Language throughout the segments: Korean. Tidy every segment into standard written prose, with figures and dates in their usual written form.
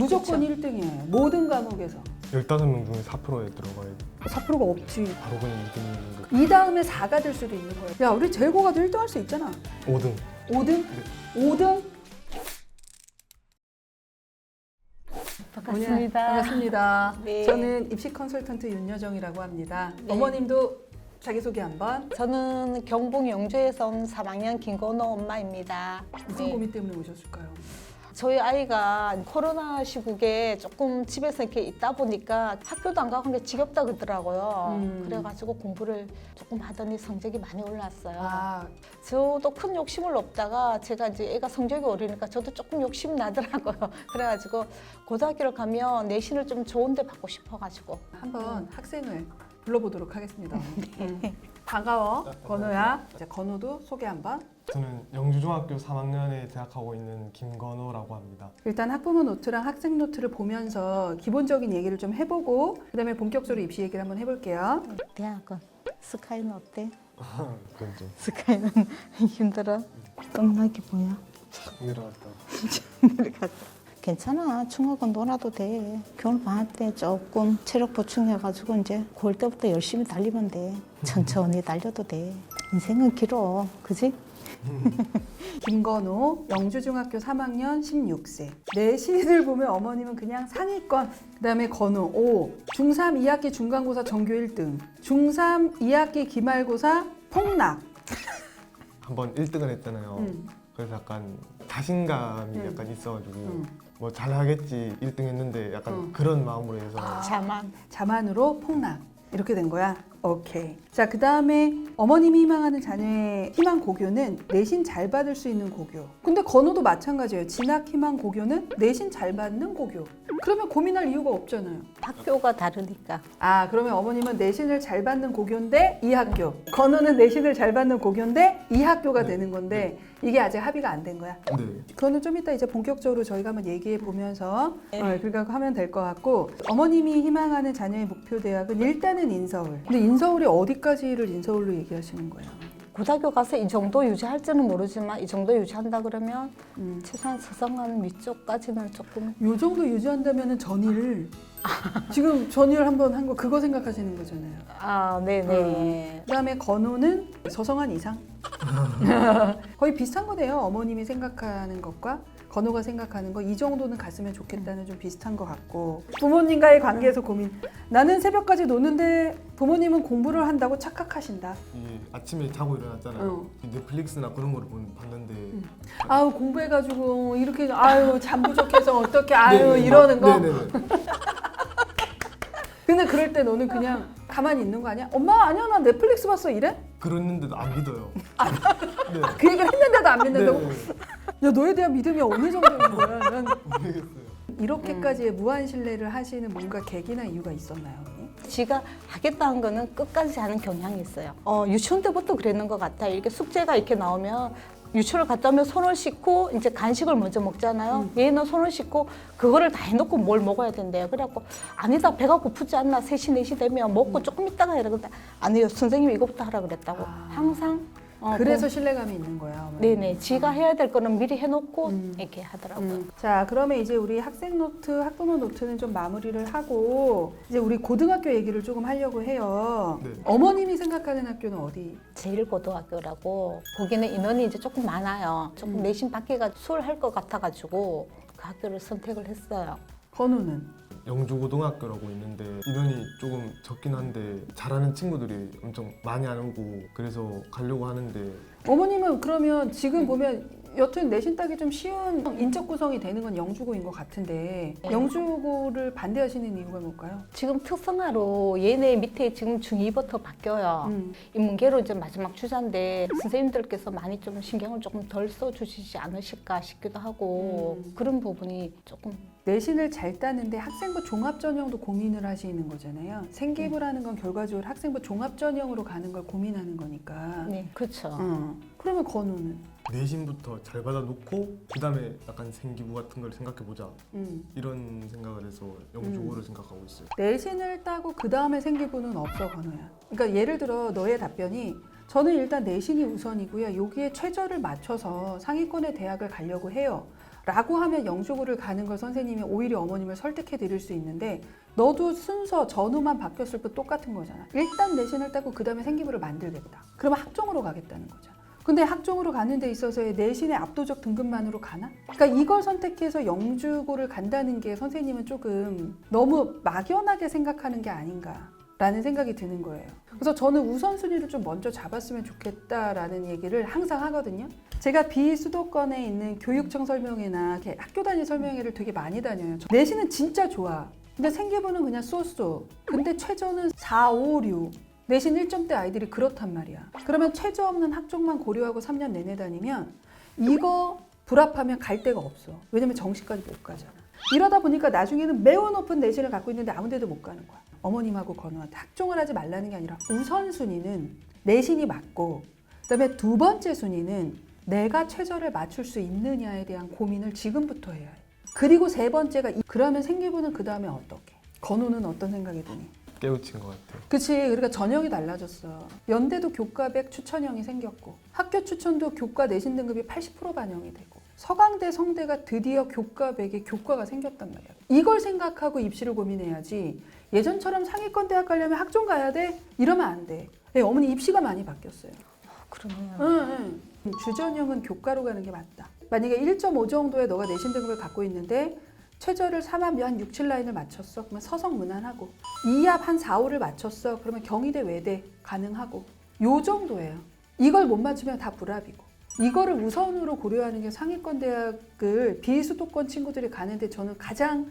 무조건 그쵸. 1등이에요. 모든 과목에서. 15명 중에 4%에 들어가야 돼. 4%가 없지. 바로 그냥 2등인 거. 이 다음에 4가 될 수도 있는 거예요. 야, 우리 재고가도 1등 할 수 있잖아. 5등. 5등? 5등? 반갑습니다. 반갑습니다. 네. 저는 입시 컨설턴트 윤여정이라고 합니다. 네. 어머님도 자기소개 한번. 저는 경북 영주에서 온 3학년 김건호 엄마입니다. 무슨 네. 고민 때문에 오셨을까요? 저희 아이가 코로나 시국에 조금 집에서 이렇게 있다 보니까 학교도 안 가고 근데 지겹다 그러더라고요. 그래가지고 공부를 조금 하더니 성적이 많이 올랐어요. 아, 저도 큰 욕심을 없다가 제가 이제 애가 성적이 오르니까 저도 조금 욕심이 나더라고요. 그래가지고 고등학교를 가면 내신을 좀 좋은 데 받고 싶어가지고. 한번 학생을 불러보도록 하겠습니다. 반가워, 건우야. 이제 건우도 소개 한번. 저는 영주중학교 3학년에 재학하고 있는 김건호라고 합니다. 일단 학부모 노트랑 학생 노트를 보면서 기본적인 얘기를 좀 해보고 그다음에 본격적으로 입시 얘기를 한번 해볼게요. 대학은 스카이는 어때? 그건 좀 스카이는 힘들어? 끝나기 뭐야? 내려갔다. 괜찮아. 중학은 놀아도 돼. 겨울 방학 때 조금 체력 보충해가지고 이제 9월 때부터 열심히 달리면 돼. 천천히 달려도 돼. 인생은 길어. 그지? 김건우, 영주중학교 3학년 16세. 내신을 보면 어머님은 그냥 상위권. 그다음에 건우 5. 중3 2학기 중간고사 전교 1등. 중3 2학기 기말고사 폭락. 한번 1등을 했잖아요. 그래서 약간 자신감이 약간 있어가지고 뭐 잘하겠지 1등 했는데 약간 그런 마음으로 해서 자만으로 폭락. 이렇게 된 거야? 오케이. 자, 그 다음에 어머님이 희망하는 자녀의 희망 고교는 내신 잘 받을 수 있는 고교. 근데 건우도 마찬가지예요. 진학 희망 고교는 내신 잘 받는 고교. 그러면 고민할 이유가 없잖아요. 학교가 다르니까. 아, 그러면 어머님은 내신을 잘 받는 고교인데 이 학교. 건우는 내신을 잘 받는 고교인데 이 학교가 되는 건데 이게 아직 합의가 안 된 거야. 네. 그거는 좀 이따 이제 본격적으로 저희가 한번 얘기해 보면서 네. 그렇게 하면 될 것 같고 어머님이 희망하는 자녀의 목표 대학은 일단은 인서울. 근데 인서울이 어디까지를 인서울로 얘기하시는 거예요? 고등학교 가서 이 정도 유지할지는 모르지만 이 정도 유지한다 그러면 최소한 서성한 위쪽까지는 조금 요 정도 유지한다면은 전일 지금 전일 한번 한 거 그거 생각하시는 거잖아요. 아 네네. 그다음에 건우는 서성한 이상. 거의 비슷한 거네요. 어머님이 생각하는 것과 건우가 생각하는 거 이 정도는 갔으면 좋겠다는 좀 비슷한 것 같고 부모님과의 관계에서 고민. 나는 새벽까지 노는데 부모님은 공부를 한다고 착각하신다. 이 아침에 자고 일어났잖아요. 이 넷플릭스나 그런 거를 봤는데 아유 공부해가지고 이렇게 아유 잠 부족해서 어떻게 아유 네네, 이러는 거. 네네네. 근데 그럴 때 너는 그냥 가만히 있는 거 아니야? 엄마 아니야 나 넷플릭스 봤어 이래? 그랬는데도 안 믿어요. 네. 그 얘기를 했는데도 안 믿는다고? 네. 야 너에 대한 믿음이 어느 정도인 거야? 난 모르겠어요. 이렇게까지의 무한 신뢰를 하시는 뭔가 계기나 이유가 있었나요? 언니? 지가 하겠다는 거는 끝까지 하는 경향이 있어요. 유치원 때부터 그랬는 것 같아요. 이렇게 숙제가 이렇게 나오면 유치원을 갔다 오면 손을 씻고 이제 간식을 먼저 먹잖아요. 얘는 손을 씻고 그거를 다 해놓고 뭘 먹어야 된대요. 그래갖고 아니다 배가 고프지 않나 3시 4시 되면 먹고 조금 있다가 해야 되는데 아니요 선생님이 이거부터 하라 그랬다고 항상 그래서 신뢰감이 있는 거야. 어머니. 네네 지가 해야 될 거는 미리 해놓고 이렇게 하더라고요. 자 그러면 이제 우리 학생 노트, 학부모 노트는 좀 마무리를 하고 이제 우리 고등학교 얘기를 조금 하려고 해요. 네. 어머님이 생각하는 학교는 어디? 제1고등학교라고 거기는 인원이 이제 조금 많아요. 조금 내신 받기가 수월할 것 같아가지고 그 학교를 선택을 했어요. 건우는? 영주고등학교라고 있는데 인원이 조금 적긴 한데 잘하는 친구들이 엄청 많이 안 오고 그래서 가려고 하는데 어머님은 그러면 지금 보면 여튼 내신 따기 좀 쉬운 인적 구성이 되는 건 영주고인 것 같은데 영주고를 반대하시는 이유가 뭘까요? 지금 특성화로 얘네 밑에 지금 중2부터 바뀌어요. 인문계로 이제 마지막 주자인데 선생님들께서 많이 좀 신경을 조금 덜 써주시지 않으실까 싶기도 하고 그런 부분이 조금 내신을 잘 따는데 학생부 종합전형도 고민을 하시는 거잖아요. 생기부라는 건 결과적으로 학생부 종합전형으로 가는 걸 고민하는 거니까. 네 그렇죠. 그러면 건우는? 내신부터 잘 받아놓고 그 다음에 약간 생기부 같은 걸 생각해보자 이런 생각을 해서 영주고를 생각하고 있어요. 내신을 따고 그 다음에 생기부는 없어 건우야. 그러니까 예를 들어 너의 답변이 저는 일단 내신이 우선이고요. 여기에 최저를 맞춰서 상위권의 대학을 가려고 해요. 라고 하면 영주고를 가는 걸 선생님이 오히려 어머님을 설득해 드릴 수 있는데 너도 순서 전후만 바뀌었을 뿐 똑같은 거잖아. 일단 내신을 따고 그 다음에 생기부를 만들겠다. 그러면 학종으로 가겠다는 거잖아. 근데 학종으로 가는 데 있어서의 내신의 압도적 등급만으로 가나? 그러니까 이걸 선택해서 영주고를 간다는 게 선생님은 조금 너무 막연하게 생각하는 게 아닌가 라는 생각이 드는 거예요. 그래서 저는 우선순위를 좀 먼저 잡았으면 좋겠다라는 얘기를 항상 하거든요. 제가 비수도권에 있는 교육청 설명회나 이렇게 학교 단위 설명회를 되게 많이 다녀요. 내신은 진짜 좋아. 근데 생기부는 그냥 쏘쏘. 근데 최저는 4, 5, 6. 내신 1점대 아이들이 그렇단 말이야. 그러면 최저 없는 학종만 고려하고 3년 내내 다니면 이거 불합하면 갈 데가 없어. 왜냐면 정시까지 못 가잖아. 이러다 보니까 나중에는 매우 높은 내신을 갖고 있는데 아무 데도 못 가는 거야. 어머님하고 건우한테 학종을 하지 말라는 게 아니라 우선순위는 내신이 맞고 그다음에 두 번째 순위는 내가 최저를 맞출 수 있느냐에 대한 고민을 지금부터 해야 해. 그리고 세 번째가 그러면 생기부는 그 다음에 어떻게? 건우는 어떤 생각이 드니? 깨우친 것 같아요. 그치. 그러니까 전형이 달라졌어. 연대도 교과백 추천형이 생겼고 학교 추천도 교과 내신 등급이 80% 반영이 되고 서강대, 성대가 드디어 교과백에 교과가 생겼단 말이야. 이걸 생각하고 입시를 고민해야지 예전처럼 상위권 대학 가려면 학종 가야 돼? 이러면 안 돼. 네, 어머니 입시가 많이 바뀌었어요. 그러네요. 응. 주전형은 교과로 가는 게 맞다. 만약에 1.5 정도의 너가 내신 등급을 갖고 있는데 최저를 3합 한 6, 7라인을 맞췄어. 그러면 서성 무난하고 2합 한 4, 5를 맞췄어. 그러면 경희대, 외대 가능하고 요 정도예요. 이걸 못 맞추면 다 불합이고 이거를 우선으로 고려하는 게 상위권 대학을 비수도권 친구들이 가는데 저는 가장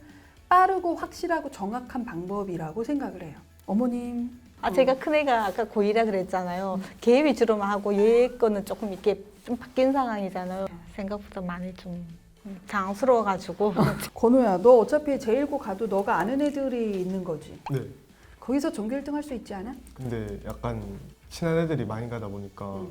빠르고 확실하고 정확한 방법이라고 생각을 해요. 어머님. 제가 큰애가 아까 고2라 그랬잖아요. 걔 위주로만 하고 얘 거는 조금 이렇게 좀 바뀐 상황이잖아요. 생각보다 많이 좀 당황스러워가지고. 건우야, 너 어차피 제1고 가도 너가 아는 애들이 있는 거지. 네. 거기서 전교 1등 할 수 있지 않아? 근데 약간 친한 애들이 많이 가다 보니까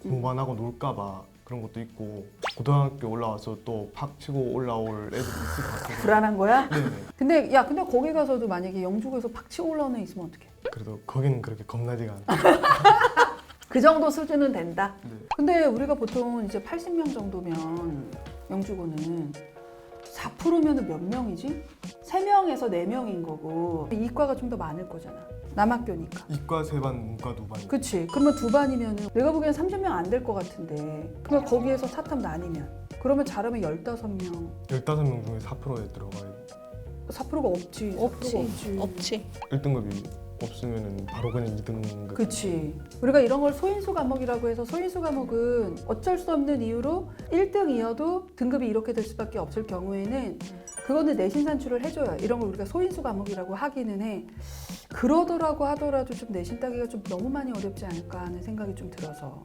공부 안 하고 놀까봐 그런 것도 있고 고등학교 올라와서 또 팍 치고 올라올 애들이 있을 것 같아요. 불안한 거야? 네네. 근데 거기 가서도 만약에 영주고에서 팍 치고 올라오는 애 있으면 어떡해? 그래도 거기는 그렇게 겁나지가 않아요. 그 정도 수준은 된다. 네. 근데 우리가 보통 이제 80명 정도면 영주고는 4%면은 몇 명이지? 3명에서 4명인 거고 이과가 좀 더 많을 거잖아. 남학교니까. 이과 3반, 문과 2반. 그치. 그러면 2반이면 내가 보기엔 30명 안 될 것 같은데 그러면 거기에서 사탑 나뉘면 그러면 잘하면 15명 15명 중에 4%에 들어가요. 4%가 없지. 4%가 없지. 1등급이 없으면 바로 그냥 2등급. 그치. 우리가 이런 걸 소인수 과목이라고 해서 소인수 과목은 어쩔 수 없는 이유로 1등이어도 등급이 이렇게 될 수밖에 없을 경우에는 그거는 내신 산출을 해줘요. 이런 걸 우리가 소인수 과목이라고 하기는 해. 그러더라고 하더라도 좀 내신 따기가 좀 너무 많이 어렵지 않을까 하는 생각이 좀 들어서.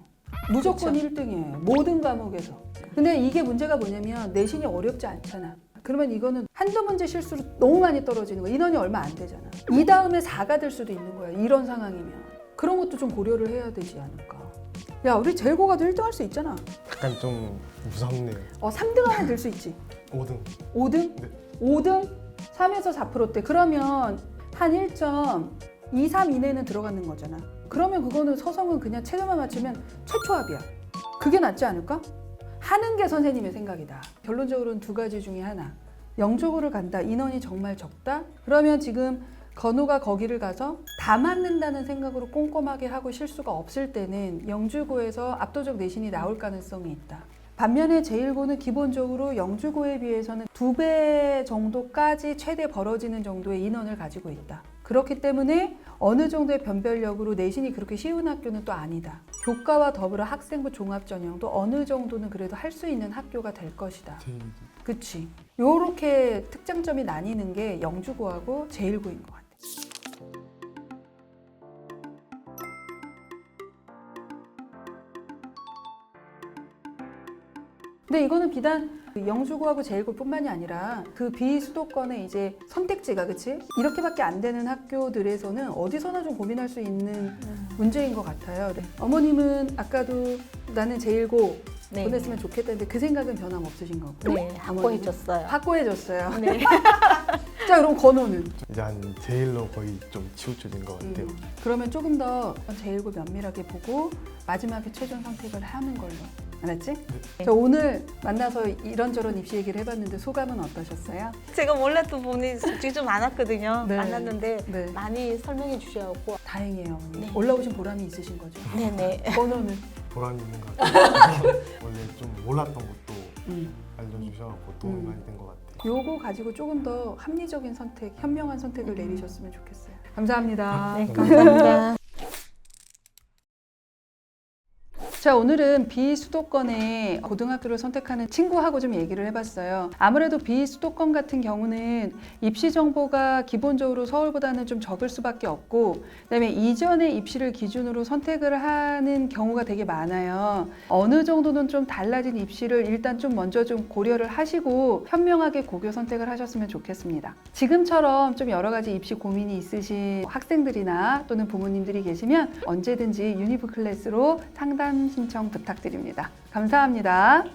무조건 그쵸. 1등이에요. 모든 과목에서. 근데 이게 문제가 뭐냐면 내신이 어렵지 않잖아. 그러면 이거는 한두 문제 실수로 너무 많이 떨어지는 거야. 인원이 얼마 안 되잖아. 이 다음에 4가 될 수도 있는 거야. 이런 상황이면. 그런 것도 좀 고려를 해야 되지 않을까. 야, 우리 제일고 가도 1등 할 수 있잖아. 약간 좀 무섭네요. 3등 하면 될 수 있지. 5등. 5등? 네. 5등? 3에서 4%대. 그러면 한 1.23 이내는 들어가는 거잖아. 그러면 그거는 서성은 그냥 최저만 맞추면 최초합이야. 그게 낫지 않을까? 하는 게 선생님의 생각이다. 결론적으로는 두 가지 중에 하나. 영주고를 간다. 인원이 정말 적다? 그러면 지금 건우가 거기를 가서 다 맞는다는 생각으로 꼼꼼하게 하고 실수가 없을 때는 영주고에서 압도적 내신이 나올 가능성이 있다. 반면에 제1고는 기본적으로 영주고에 비해서는 2배 정도까지 최대 벌어지는 정도의 인원을 가지고 있다. 그렇기 때문에 어느 정도의 변별력으로 내신이 그렇게 쉬운 학교는 또 아니다. 교과와 더불어 학생부 종합전형도 어느 정도는 그래도 할 수 있는 학교가 될 것이다. 그치? 요렇게 특장점이 나뉘는 게 영주고하고 제1고인 것 같아. 근데 이거는 비단 영주고하고 제1고뿐만이 아니라 그 비수도권의 이제 선택지가 그치? 이렇게밖에 안 되는 학교들에서는 어디서나 좀 고민할 수 있는 문제인 것 같아요. 네. 어머님은 아까도 나는 제1고 네. 보냈으면 좋겠다는데 그 생각은 변함없으신 거고. 네, 확보해줬어요. 확고해졌어요. 네. 자, 그럼 건우는? 이제 한 제1로 거의 좀 치우쳐진 것 같아요. 그러면 조금 더 제1고 면밀하게 보고 마지막에 최종 선택을 하는 걸로. 알았지? 저 오늘 만나서 이런저런 입시 얘기를 해봤는데 소감은 어떠셨어요? 제가 몰랐던 부분이 솔직히 좀 많았거든요. 네. 많았는데 네. 많이 설명해 주셔갖고 다행이에요. 네. 올라오신 보람이 있으신 거죠? 네네. 번호는? 보람이 있는 것 같아요. 원래 좀 몰랐던 것도 알려주셔서 도움이 많이 된 것 같아요. 요거 가지고 조금 더 합리적인 선택, 현명한 선택을 내리셨으면 좋겠어요. 감사합니다. 네, 감사합니다. 자, 오늘은 비수도권의 고등학교를 선택하는 친구하고 좀 얘기를 해봤어요. 아무래도 비수도권 같은 경우는 입시 정보가 기본적으로 서울보다는 좀 적을 수밖에 없고, 그다음에 이전의 입시를 기준으로 선택을 하는 경우가 되게 많아요. 어느 정도는 좀 달라진 입시를 일단 좀 먼저 좀 고려를 하시고 현명하게 고교 선택을 하셨으면 좋겠습니다. 지금처럼 좀 여러 가지 입시 고민이 있으신 학생들이나 또는 부모님들이 계시면 언제든지 유니브 클래스로 상담 신청 부탁드립니다. 감사합니다.